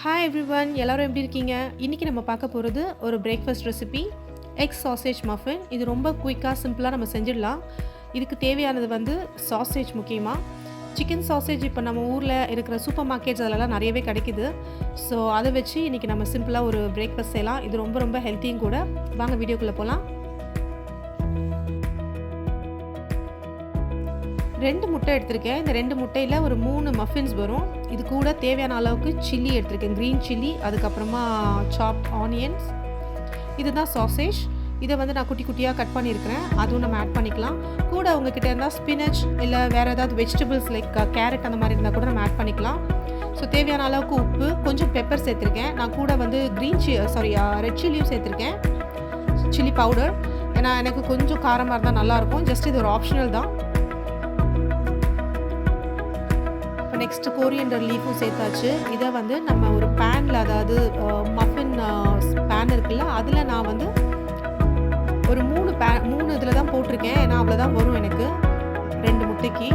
Hi everyone, எல்லாரும் எப்படி இருக்கீங்க? இன்றைக்கி நம்ம பார்க்க போகிறது ஒரு breakfast recipe, egg sausage muffin. இது ரொம்ப குயிக்காக சிம்பிளாக நம்ம செஞ்சிடலாம். இதுக்கு தேவையானது வந்து சாசேஜ். முக்கியமாக சிக்கன் சாசேஜ் இப்போ நம்ம ஊரில் இருக்கிற சூப்பர் மார்க்கெட்ஸ் அதெல்லாம் நிறையவே கிடைக்குது. ஸோ அதை வச்சு இன்றைக்கி நம்ம சிம்பிளாக ஒரு பிரேக்ஃபாஸ்ட் செய்யலாம். இது ரொம்ப ரொம்ப ஹெல்த்தியும் கூட. வாங்க வீடியோக்குள்ளே போகலாம். 2 முட்டை எடுத்திருக்கேன். இந்த 2 முட்டையில் ஒரு 3 மஃபின்ஸ் வரும். இது கூட தேவையான அளவுக்கு சில்லி எடுத்திருக்கேன், க்ரீன் சில்லி, அதுக்கப்புறமா சாப்ட் ஆனியன்ஸ். இதுதான் சாசேஜ். இதை வந்து நான் குட்டி குட்டியாக கட் பண்ணியிருக்கிறேன். அதுவும் நம்ம ஆட் பண்ணிக்கலாம். கூட உங்ககிட்ட இருந்தால் ஸ்பினச் இல்லை வேறு ஏதாவது வெஜிடபிள்ஸ் லைக் கேரட் அந்த மாதிரி இருந்தால் கூட நம்ம ஆட் பண்ணிக்கலாம். ஸோ தேவையான அளவுக்கு உப்பு, கொஞ்சம் பெப்பர் சேர்த்துருக்கேன். நான் கூட வந்து ரெட் சில்லியும் சேர்த்துருக்கேன், சில்லி பவுடர். ஏன்னா எனக்கு கொஞ்சம் காரமாக இருந்தால் நல்லாயிருக்கும். ஜஸ்ட் இது ஒரு ஆப்ஷனல் தான். நெக்ஸ்ட்டு கோரியண்டர் லீஃபும் சேர்த்தாச்சு. இதை வந்து நம்ம ஒரு பேனில், அதாவது மஃபின் பேன் இருக்குல்ல, அதில் நான் வந்து ஒரு 3 இதில் தான் போட்டிருக்கேன். ஏன்னா அவ்வளோதான் வரும் எனக்கு 2 முட்டைக்கு.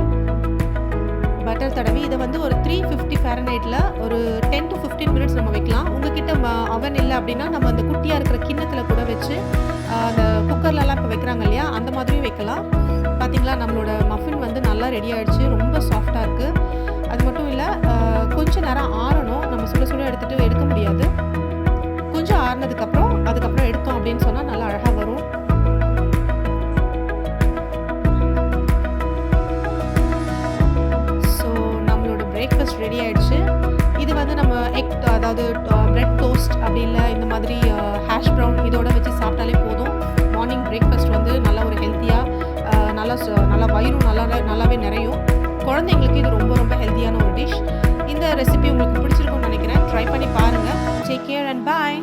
பட்டர் தடவி இதை வந்து ஒரு 350 ஃபாரன்ஹைட்டில் ஒரு 10 to 15 மினிட்ஸ் நம்ம வைக்கலாம். உங்ககிட்ட அவன் இல்லை அப்படின்னா நம்ம அந்த குட்டியாக இருக்கிற கிண்ணத்தில் கூட வச்சு, அந்த குக்கர்லலாம் இப்போ வைக்கிறாங்க இல்லையா, அந்த மாதிரியும் வைக்கலாம். பார்த்திங்களா, நம்மளோட மஃபின் வந்து நல்லா ரெடி ஆகிடுச்சு. ரொம்ப சாஃப்டாக இருக்குது. அது மட்டும் இல்லை, கொஞ்சம் நேரம் ஆறணும். நம்ம சுட சுட எடுக்க முடியாது. கொஞ்சம் அதுக்கப்புறம் எடுத்தோம் அப்படின்னு சொன்னால் நல்லா அழகாக வரும். ஸோ நம்மளோட பிரேக்ஃபாஸ்ட் ரெடி ஆகிடுச்சு. இது வந்து நம்ம எக், அதாவது பிரெட் டோஸ்ட் அப்படி இல்லை இந்த மாதிரி ஹேஷ் ப்ரவுன் இதோட வச்சு சாப்பிட்டாலே போதும். மார்னிங் பிரேக்ஃபாஸ்ட் வந்து நல்லா ஒரு ஹெல்த்தியாக, நல்லா வயிறும் நல்லாவே நிறையும். குழந்தைங்களுக்கு இது ரொம்ப ரொம்ப ஹெல்த்தியான ஒரு டிஷ். இந்த ரெசிபி உங்களுக்கு பிடிச்சிருக்கும்னு நினைக்கிறேன். ட்ரை பண்ணி பாருங்கள். Take care and bye.